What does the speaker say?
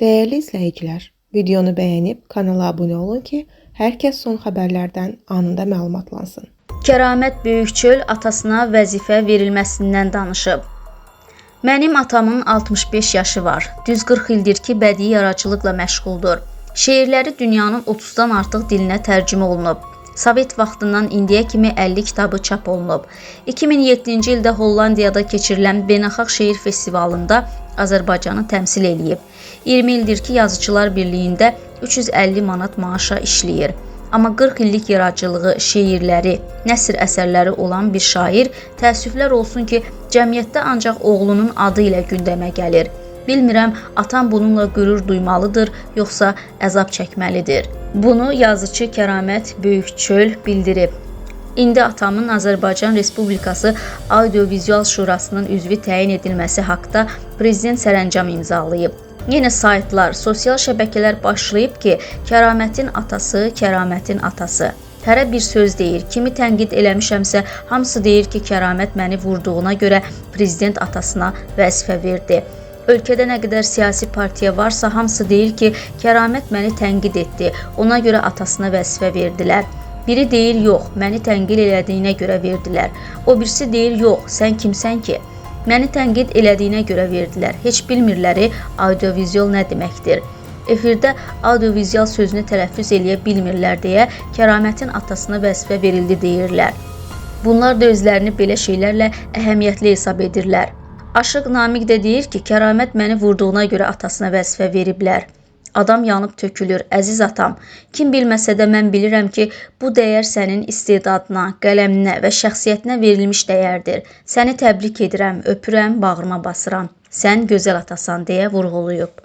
Değerli izləyicilər, videonu bəyənib kanala abunə olun ki, hər kəs son xəbərlərdən anında məlumatlansın. Kəramət Böyükçöl atasına vəzifə verilməsindən danışıb. Mənim atamın 65 yaşı var. Düz 40 ildir ki, bədii yaradıcılıqla məşğuldur. Şeirləri dünyanın 30-dan artıq dilinə tərcümə olunub. Sovet vaxtından indiyə kimi 50 kitabı çap olunub. 2007-ci ildə Hollandiyada keçirilən Beynəlxalq Şeir Festivalında Azərbaycanı təmsil eləyib. 20 ildir ki, Yazıçılar Birliyində 350 manat maaşa işləyir. Amma 40 illik yaradıcılığı, şeirləri, nəsr əsərləri olan bir şair təəssüflər olsun ki, cəmiyyətdə ancaq oğlunun adı ilə gündəmə gəlir. Bilmirəm, atam bununla qürur duymalıdır, yoxsa əzab çəkməlidir. Bunu yazıcı Kəramət Böyükçöl bildirib. İndi atamın Azərbaycan Respublikası Audiovizual Şurasının üzvü təyin edilməsi haqda prezident sərəncam imzalayıb. Yenə saytlar, sosial şəbəkələr başlayıb ki, Kəramətin atası, Kəramətin atası. Hərə bir söz deyir, kimi tənqid eləmişəmsə, hamısı deyir ki, Kəramət məni vurduğuna görə prezident atasına vəzifə verdi. Ölkədə nə qədər siyasi partiya varsa, hamısı deyir ki, Kəramət məni tənqid etdi, ona görə atasına vəzifə verdilər. Biri deyir, yox, məni tənqid elədiyinə görə verdilər. O birisi deyir, yox, sən kimsən ki? Məni tənqid elədiyinə görə verdilər. Heç bilmirləri audiovizual nə deməkdir. Efirdə audiovizual sözünü tələffüz eləyə bilmirlər deyə Kəramətin atasına vəzifə verildi deyirlər. Bunlar da özlərini belə şeylərlə əhəmiyyətli hesab edirlər. Aşıq Namiq də deyir ki, Kəramət məni vurduğuna görə atasına vəzifə veriblər. Adam yanıb tökülür, əziz atam. Kim bilməsə də mən bilirəm ki, bu dəyər sənin istedadına, qələminə və şəxsiyyətinə verilmiş dəyərdir. Səni təbrik edirəm, öpürəm, bağrıma basıram. Sən gözəl atasan deyə vurğulayıb.